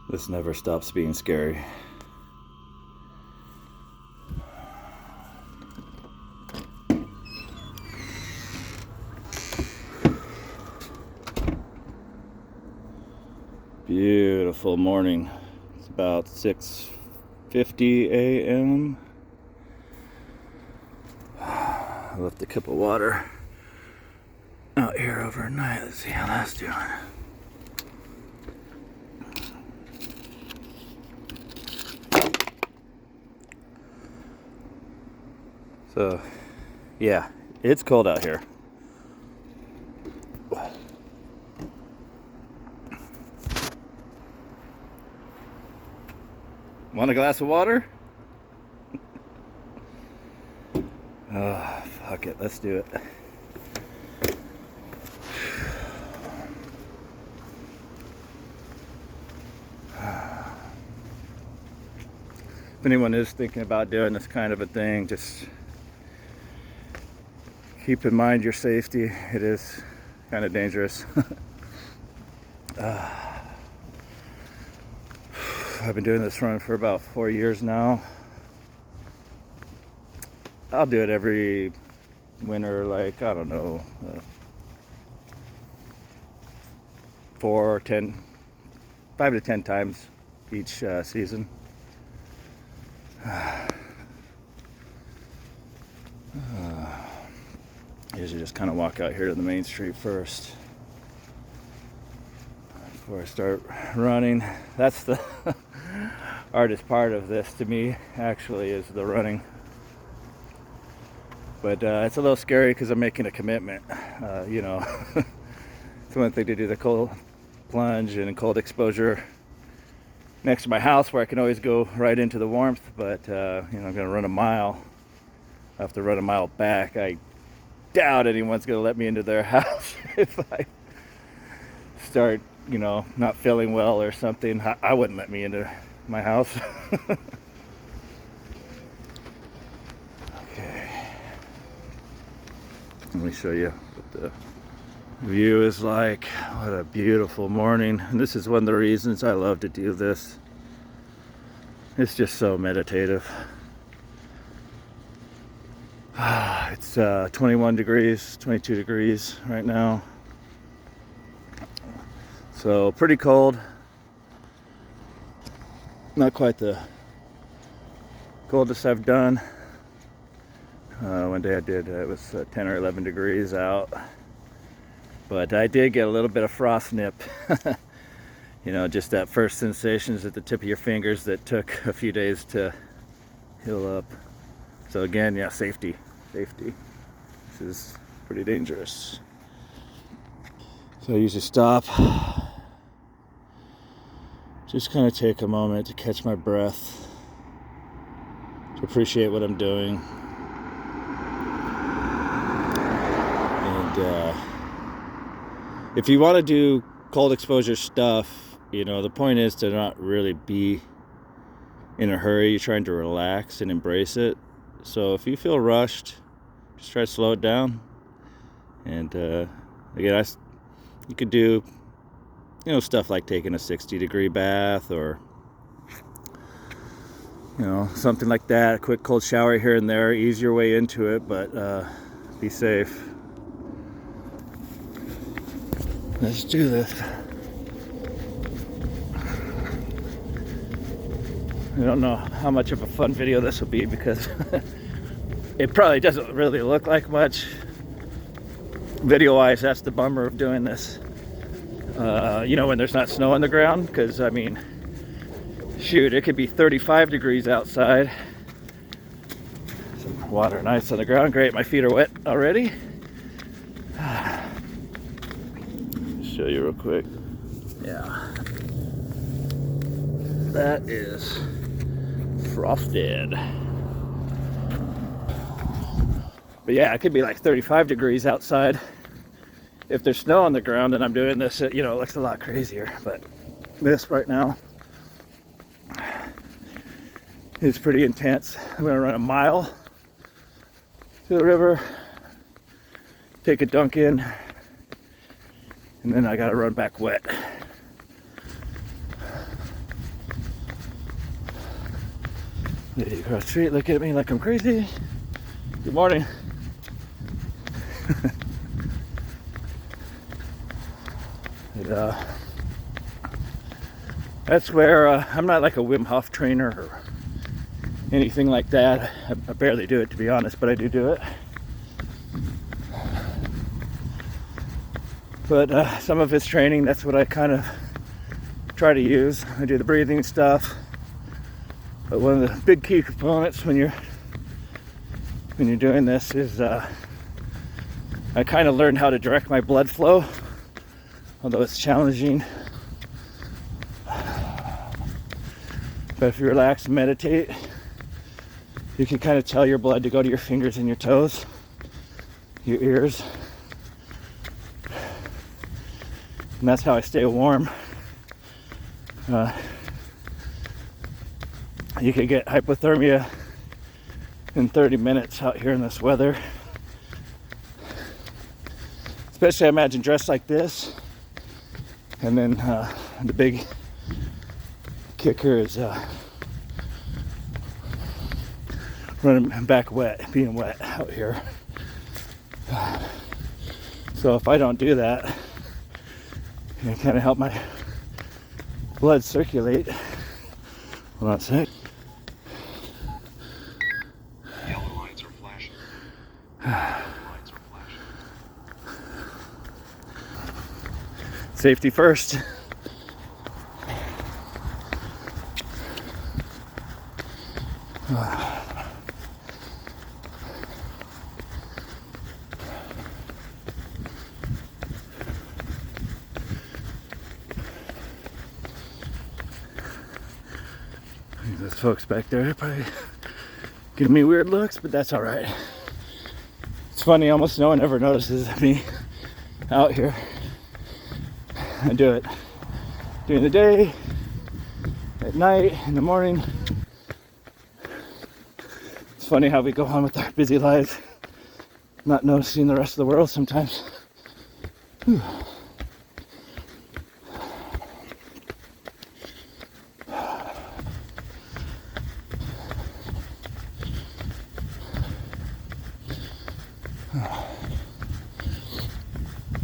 This never stops being scary. Beautiful morning. It's about 6:50 a.m. I left a cup of water out here overnight. Let's see how that's doing. So, yeah, it's cold out here. Want a glass of water? Oh, fuck it, let's do it. If anyone is thinking about doing this kind of a thing, just keep in mind your safety. It is kind of dangerous. I've been doing this run for about 4 years now. I'll do it every winter, like, I don't know, 5 to 10 times each season. Usually just kind of walk out here to the main street first before I start running. That's the hardest part of this to me, actually, is the running. But it's a little scary because I'm making a commitment. It's one thing to do the cold plunge and cold exposure next to my house where I can always go right into the warmth, but I'm going to run a mile. I have to run a mile back. I doubt anyone's going to let me into their house if I start, not feeling well or something. I wouldn't let me into my house. Okay. Let me show you what the view is like. What a beautiful morning. And this is one of the reasons I love to do this. It's just so meditative. It's 21 degrees, 22 degrees right now. So pretty cold. Not quite the coldest I've done. One day I did, it was 10 or 11 degrees out. But I did get a little bit of frost nip. Just that first sensations at the tip of your fingers that took a few days to heal up. So again, yeah, safety. This is pretty dangerous. So I usually stop. Just kind of take a moment to catch my breath, to appreciate what I'm doing. And if you want to do cold exposure stuff, the point is to not really be in a hurry. You're trying to relax and embrace it. So if you feel rushed, just try to slow it down. And again, you could do stuff like taking a 60-degree bath or something like that. A quick cold shower here and there. Ease your way into it, but be safe. Let's do this. I don't know how much of a fun video this will be because it probably doesn't really look like much video-wise. That's the bummer of doing this. When there's not snow on the ground, because shoot, it could be 35 degrees outside. Some water and ice on the ground. Great, my feet are wet already. Show you real quick. Yeah, that is frosted. But yeah, it could be like 35 degrees outside. If there's snow on the ground and I'm doing this, it looks a lot crazier. But this right now is pretty intense. I'm gonna run a mile to the river, take a dunk in, and then I gotta run back wet. Lady across the street looking at me like I'm crazy. Good morning. And, that's where I'm not like a Wim Hof trainer or anything like that. I barely do it, to be honest, but I do it. But some of his training, that's what I kind of try to use. I do the breathing stuff. But one of the big key components when you're doing this is I kind of learned how to direct my blood flow, although it's challenging. But if you relax and meditate, you can kind of tell your blood to go to your fingers and your toes, your ears. And that's how I stay warm. You could get hypothermia in 30 minutes out here in this weather. Especially, I imagine, dressed like this. And then the big kicker is running back wet, being wet out here. So if I don't do that, it kind of help my blood circulate. Hold on a sec. Yellow lights are flashing. Lights are flashing. Safety first. Those folks back there are probably giving me weird looks, but that's all right. It's funny, almost no one ever notices me out here. I do it during the day, at night, in the morning. It's funny how we go on with our busy lives, not noticing the rest of the world sometimes. Whew.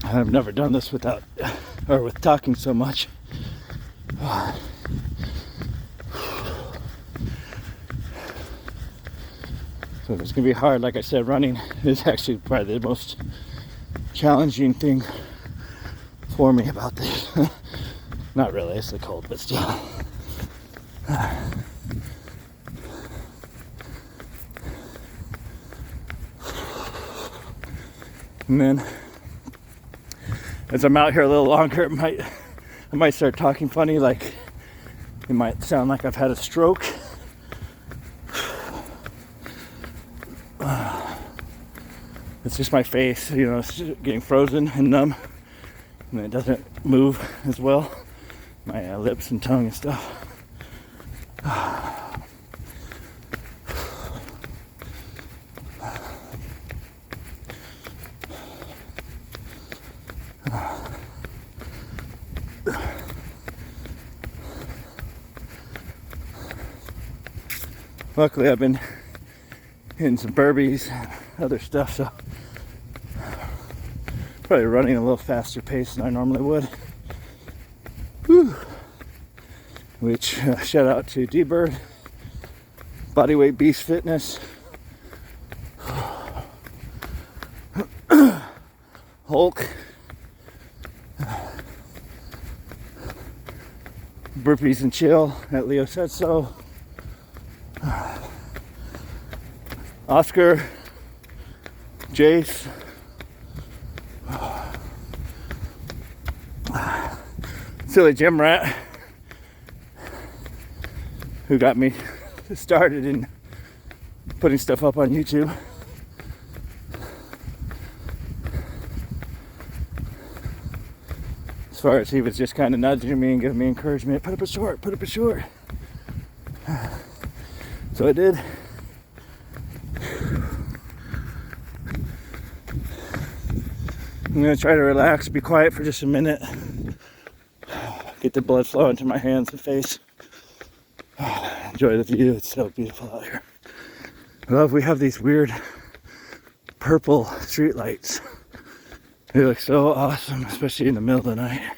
I've never done this without, or with talking so much. So it's gonna be hard. Like I said, running is actually probably the most challenging thing for me about this. Not really, it's the cold, but still. And then as I'm out here a little longer, I might start talking funny, like it might sound like I've had a stroke. It's just my face, you know, it's getting frozen and numb, and it doesn't move as well. My lips and tongue and stuff. Luckily, I've been hitting some burpees and other stuff, so probably running a little faster pace than I normally would. Whew. Which, shout out to D-Bird, Bodyweight Beast Fitness, Hulk, Burpees and Chill at Leo Said So, Oscar, Jace, Silly Gym Rat, who got me started in putting stuff up on YouTube. As far as he was just kind of nudging me and giving me encouragement, put up a short, put up a short. So I did. I'm gonna try to relax, be quiet for just a minute, get the blood flowing to my hands and face. Enjoy the view. It's so beautiful out here. I love we have these weird purple street lights. They look so awesome, especially in the middle of the night.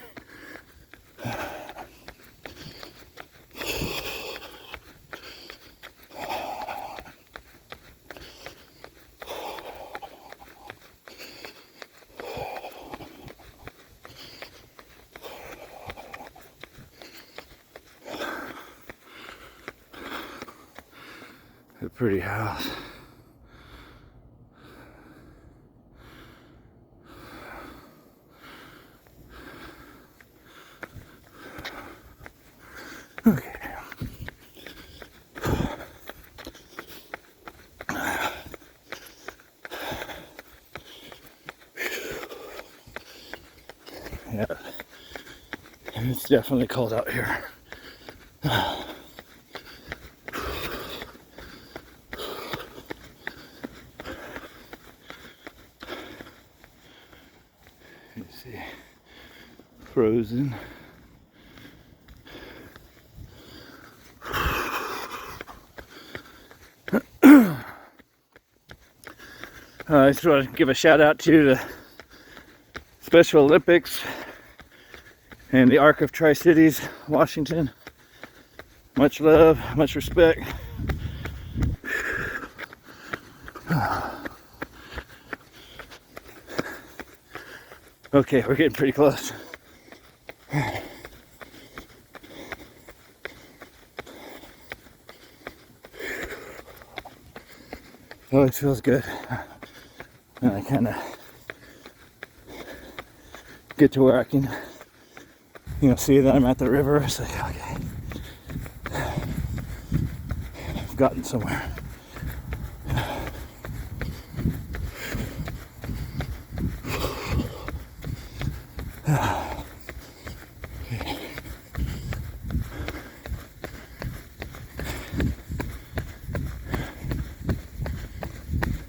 A pretty house. Okay. Yeah, it's definitely cold out here. You see, frozen. I just want to give a shout out to the Special Olympics and the Arc of Tri-Cities, Washington. Much love, much respect. Okay, we're getting pretty close. Always feels good. And I kind of get to where I can, see that I'm at the river. It's like, okay, I've gotten somewhere.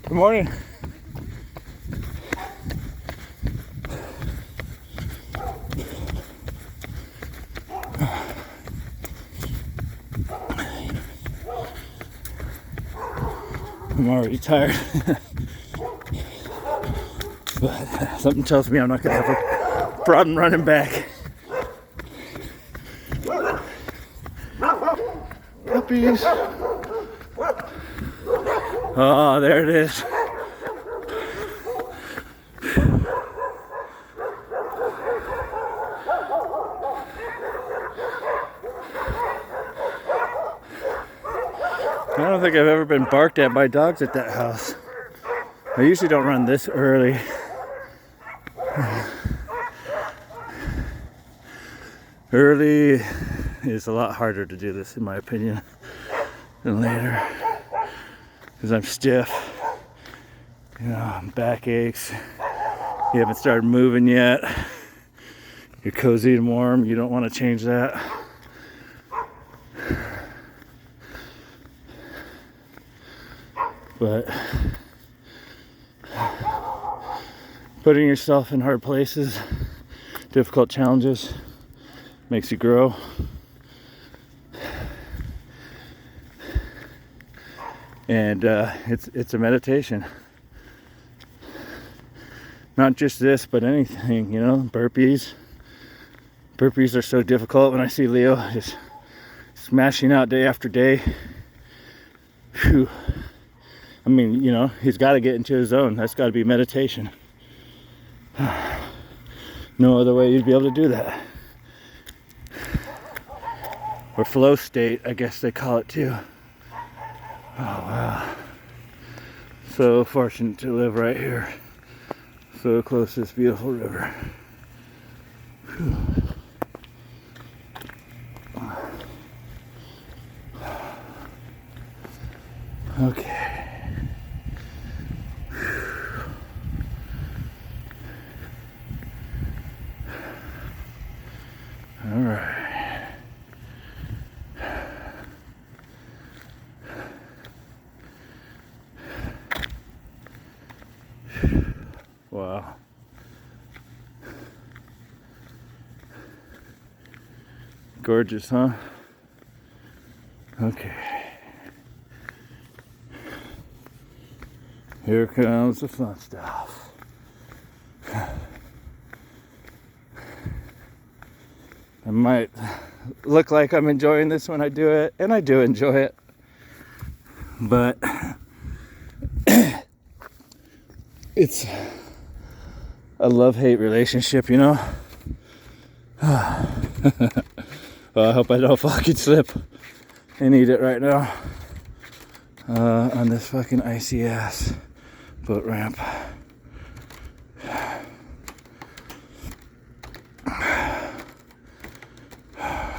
Good morning. I'm already tired. But something tells me I'm not going to have a problem running back. Puppies. Oh, there it is. I don't think I've ever been barked at by dogs at that house. I usually don't run this early. Early is a lot harder to do this, in my opinion, than later. Because I'm stiff. Back aches. You haven't started moving yet. You're cozy and warm. You don't want to change that. But putting yourself in hard places, difficult challenges, makes you grow. And it's a meditation. Not just this, but anything, burpees. Burpees are so difficult when I see Leo just smashing out day after day. Phew. I mean, he's got to get into his zone. That's got to be meditation. No other way you'd be able to do that. Or flow state, I guess they call it too. Oh, wow. So fortunate to live right here. So close to this beautiful river. Whew. Okay. All right. Wow. Gorgeous, huh? Okay. Here comes the fun stuff. I might look like I'm enjoying this when I do it, and I do enjoy it. But it's a love-hate relationship, you know? Well, I hope I don't fucking slip and eat it right now on this fucking icy ass boat ramp.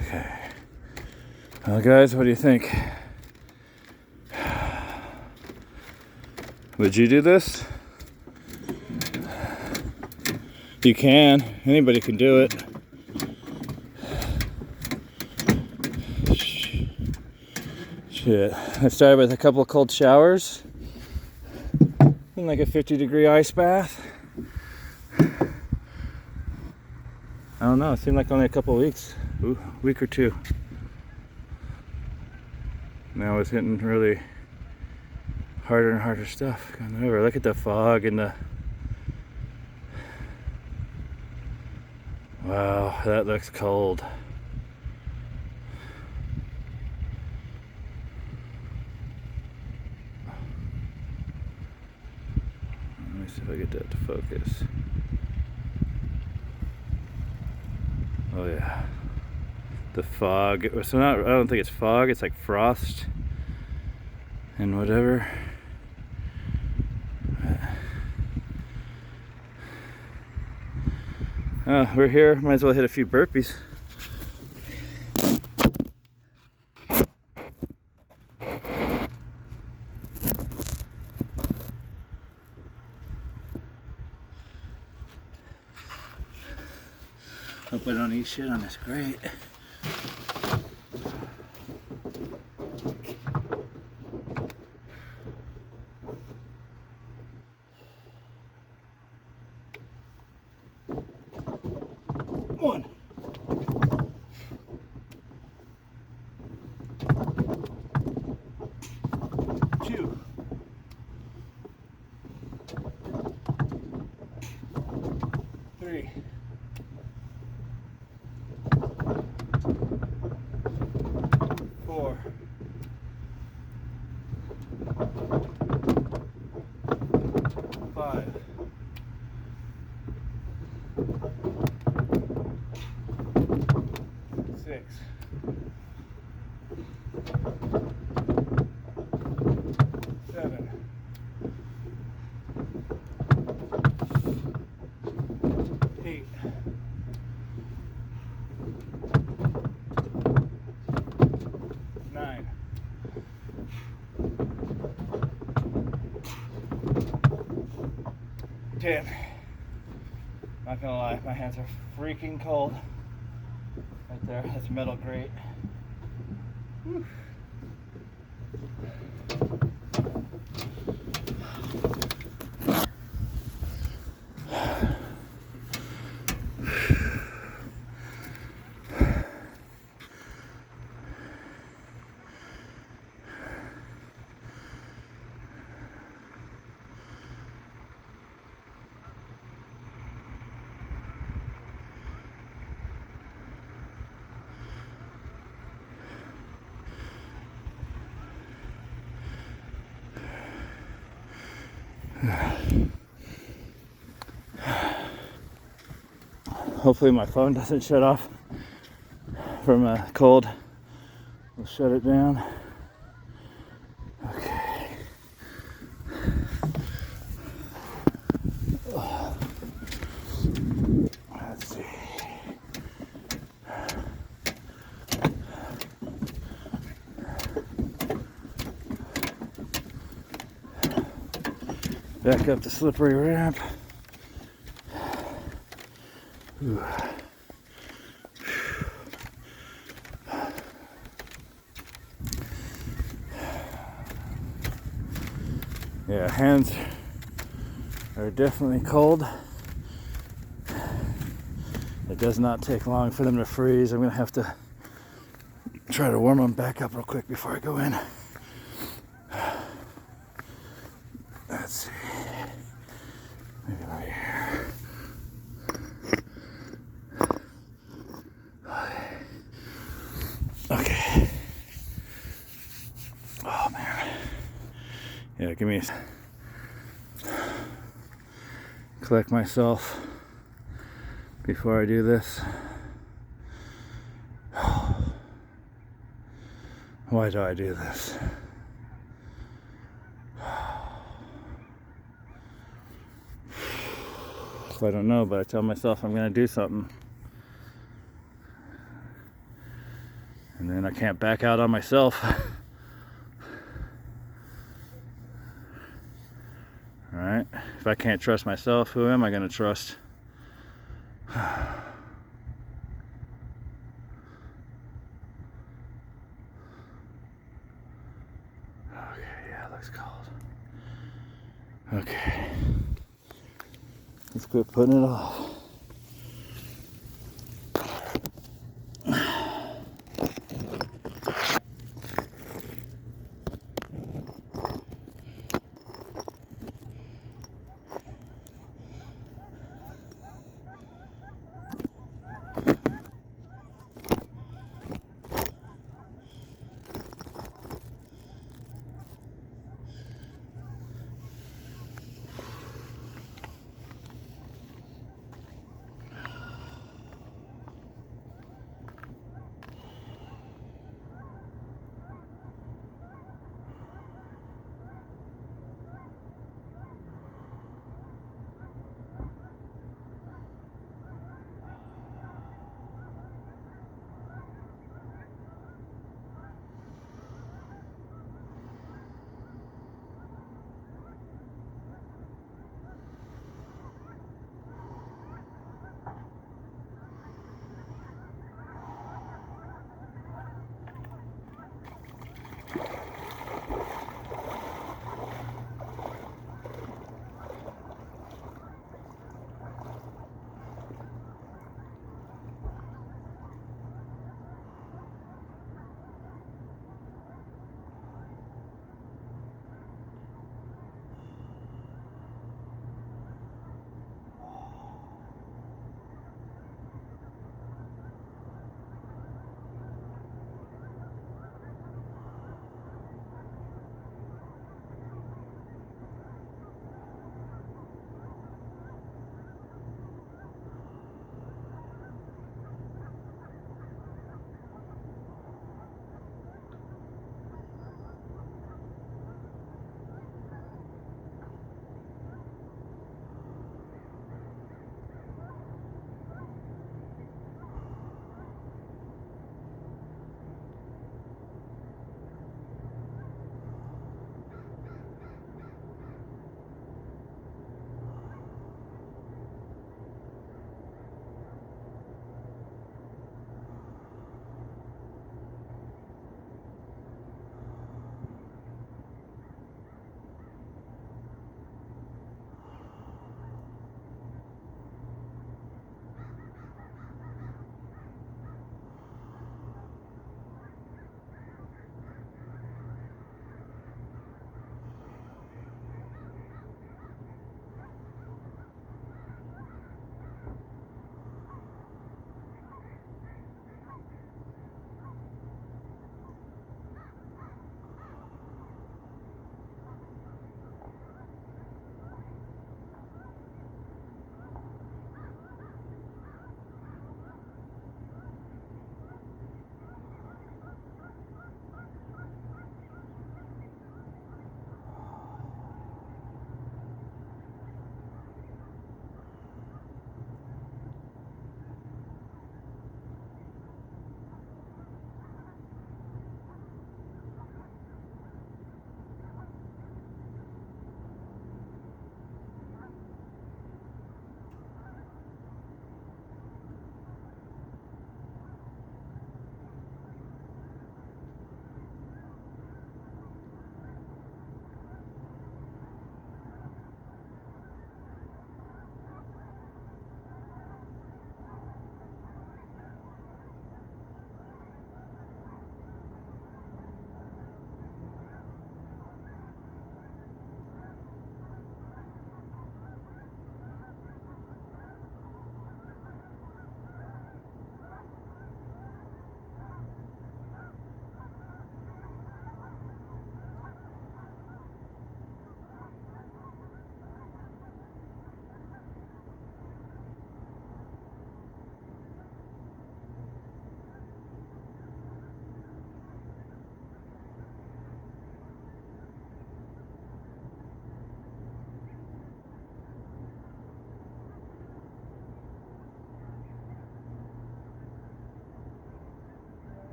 Okay. Well, guys, what do you think? Would you do this? You can. Anybody can do it. Shit. I started with a couple of cold showers and like a 50-degree ice bath. I don't know. It seemed like only a couple of weeks. Ooh, a week or two. Now it's hitting really harder and harder stuff coming over. Look at the fog and the... Wow, that looks cold. Let me see if I get that to focus. Oh yeah. The fog. So not, I don't think it's fog, it's like frost and whatever. We're here, might as well hit a few burpees. Hope I don't eat shit on this grate. One. Two. Three. 4. 5. 6. 7. 8. 9. 10. Not gonna lie, my hands are freaking cold. Right there, that's metal grate. Whew. Hopefully my phone doesn't shut off from a cold. We'll shut it down. Okay. Let's see. Back up the slippery ramp. Ooh. Yeah, hands are definitely cold. It does not take long for them to freeze. I'm gonna have to Try to warm them back up real quick before I go in. Let's see. Maybe right here. Okay. Oh man. Yeah, give me collect myself before I do this. Why do I do this? I don't know, but I tell myself I'm gonna do something. And then I can't back out on myself. Alright? If I can't trust myself, who am I gonna trust? Okay, yeah, it looks cold. Okay. Let's quit putting it off.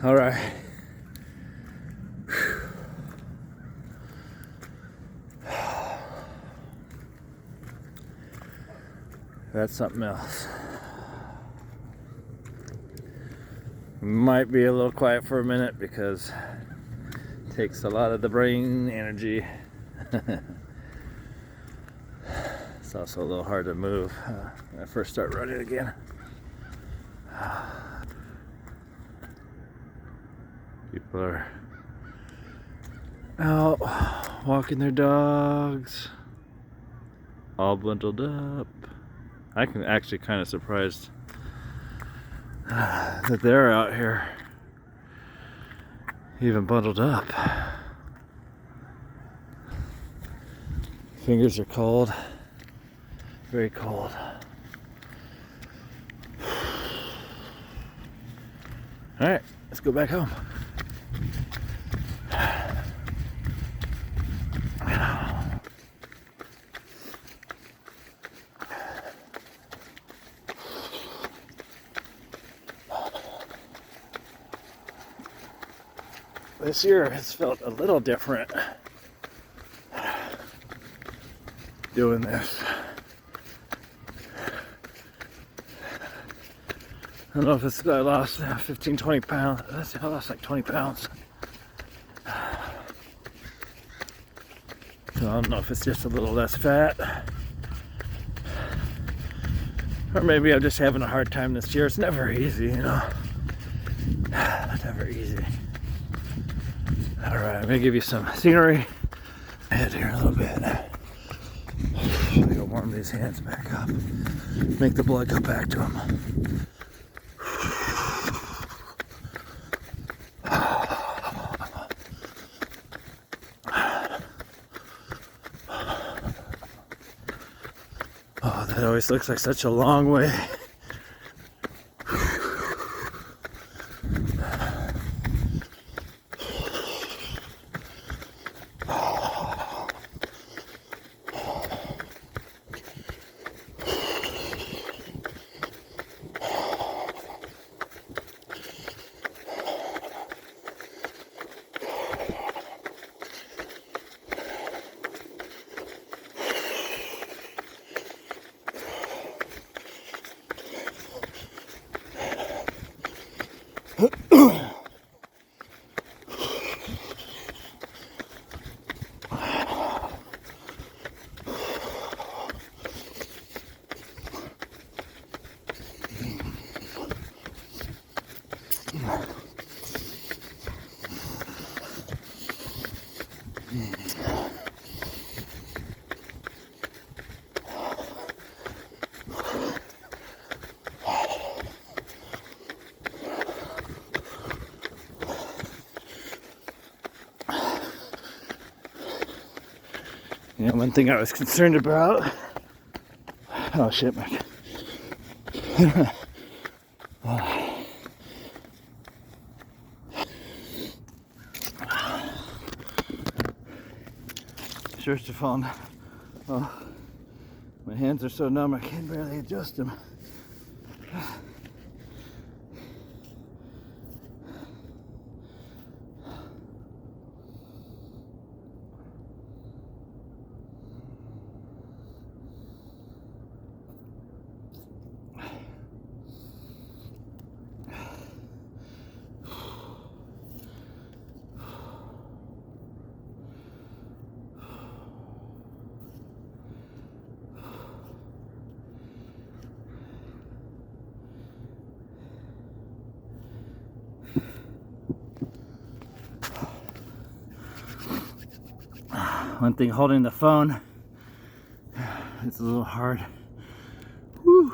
All right. That's something else. Might be a little quiet for a minute because it takes a lot of the brain energy. It's also a little hard to move when I first start running again. People are out walking their dogs, all bundled up. I can actually kind of surprised that they're out here even bundled up. Fingers are cold, very cold. All right, let's go back home. This year has felt a little different doing this. I don't know if it's I lost 15, 20 pounds. I lost like 20 pounds. So I don't know if it's just a little less fat. Or maybe I'm just having a hard time this year. It's never easy, you know. It's never easy. Alright, I'm going to give you some scenery. Head here a little bit. I'm going to warm these hands back up. Make the blood go back to them. Oh, that always looks like such a long way. You know, one thing I was concerned about. Oh shit, Mike. Shirts are falling. Oh, my hands are so numb I can barely adjust them. One thing holding the phone, it's a little hard. Whew.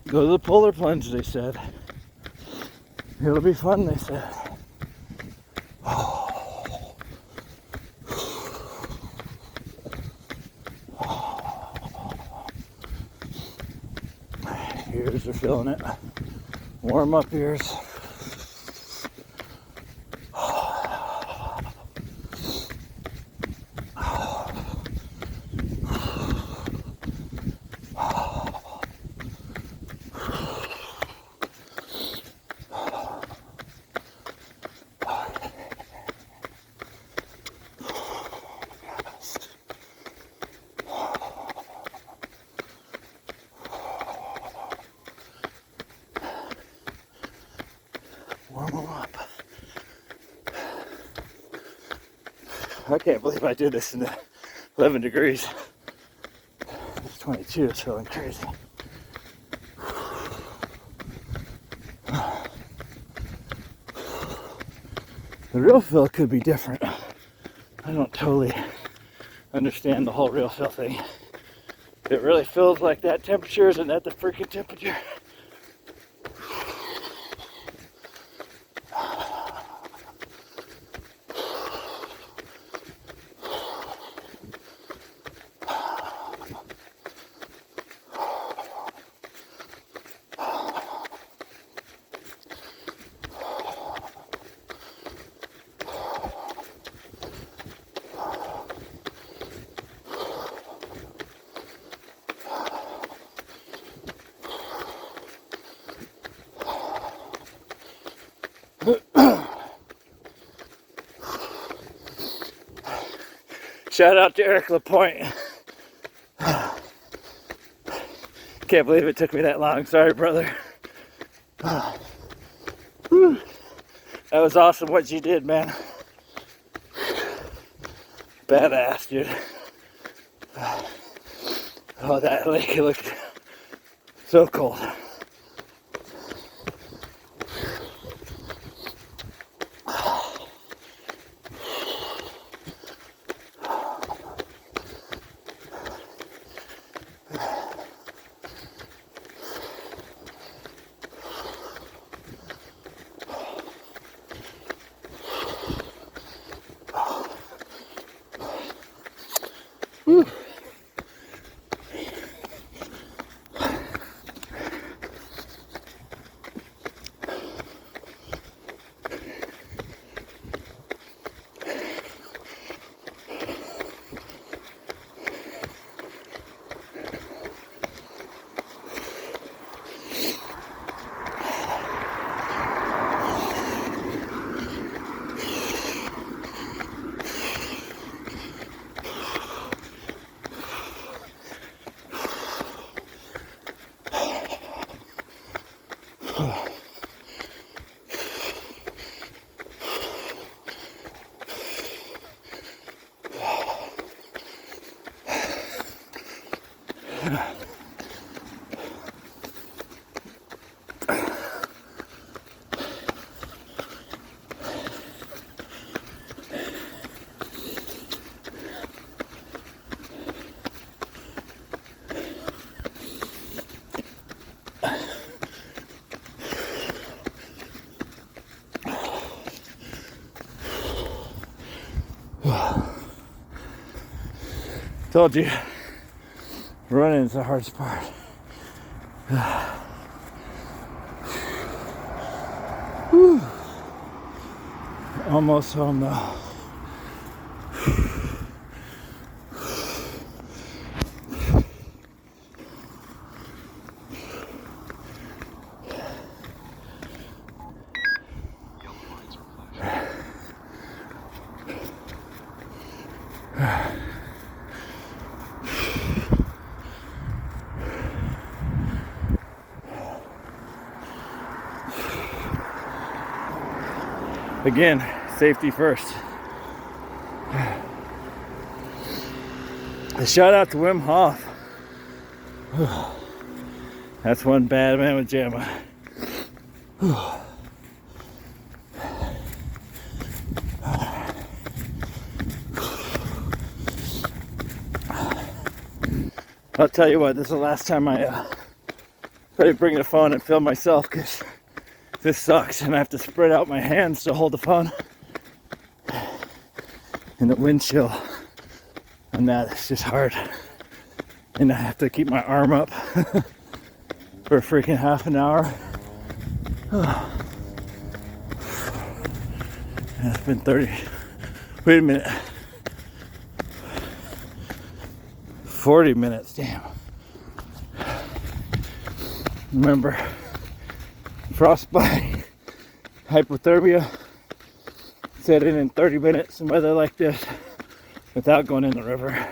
Go to the polar plunge, they said. It'll be fun, they said. are feeling it. Warm up ears. Warm them up. I can't believe I did this in the 11 degrees. It's 22, it's feeling crazy. The real feel could be different. I don't totally understand the whole real feel thing. It really feels like that temperature, isn't that the freaking temperature? Shout out to Eric Lapointe. Can't believe it took me that long. Sorry, brother. That was awesome what you did, man. Badass, dude. Oh, that lake looked so cold. Whew. Told you, running is the hardest part. Whew. Almost home now. Yellow lights are flashing. Again, safety first. A shout out to Wim Hof. That's one bad man with JAMA. I'll tell you what, this is the last time I try to bring the phone and film myself, because this sucks and I have to spread out my hands to hold the phone. And the wind chill on that is just hard. And I have to keep my arm up. for a freaking half an hour. And it's been 30. Wait a minute. 40 minutes, damn. Remember, frostbite, hypothermia, set in 30 minutes in weather like this without going in the river.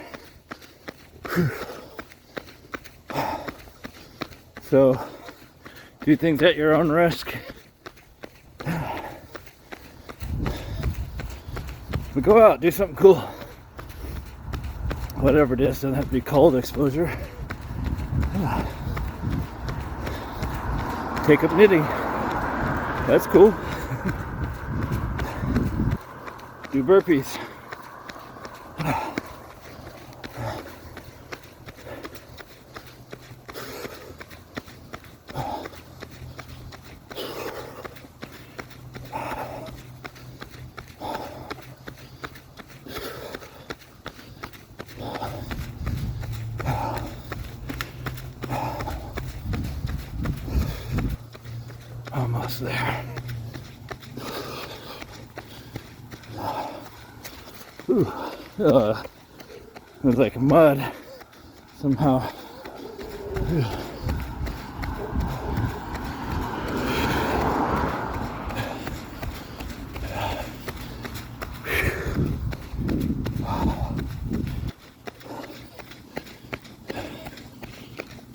So, do things at your own risk. But go out, do something cool. Whatever it is, doesn't have to be cold exposure. Take up knitting. That's cool. Do burpees. Almost there. Ooh, it was like mud somehow.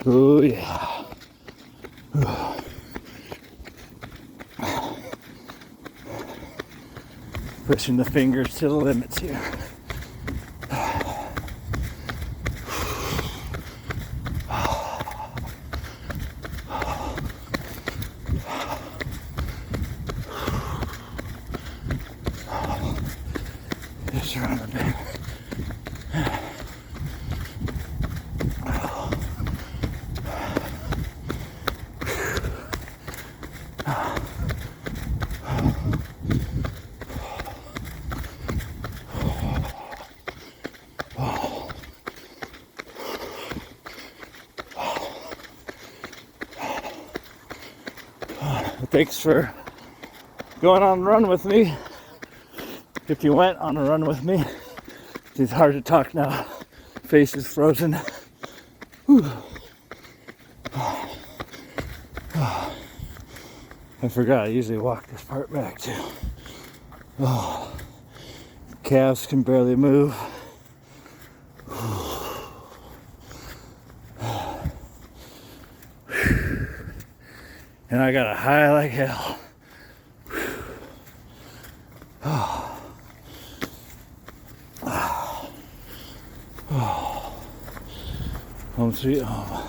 Oh yeah. Pushing the fingers to the limits here. Just around a bit. Thanks for going on a run with me. If you went on a run with me, it's hard to talk now. Face is frozen. Whew. I forgot, I usually walk this part back too. Oh, calves can barely move. And I got a high like hell. Home sweet home.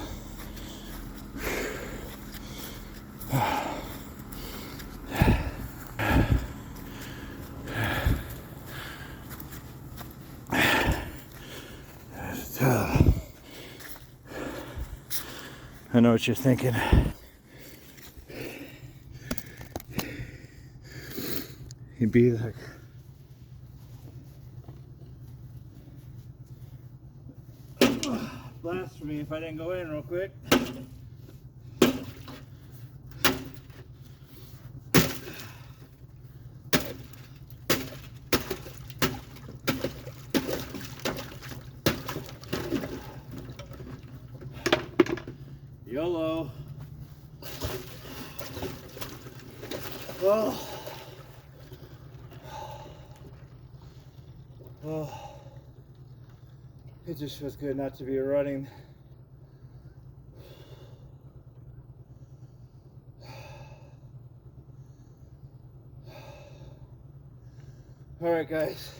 I know what you're thinking. You'd be like, blasphemy if I didn't go in real quick. YOLO. Oh. Oh. It just feels good not to be running. All right, guys.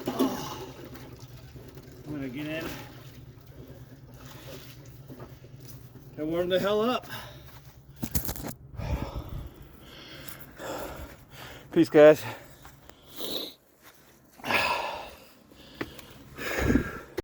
Oh. I'm gonna get in and warm the hell up. Peace, guys.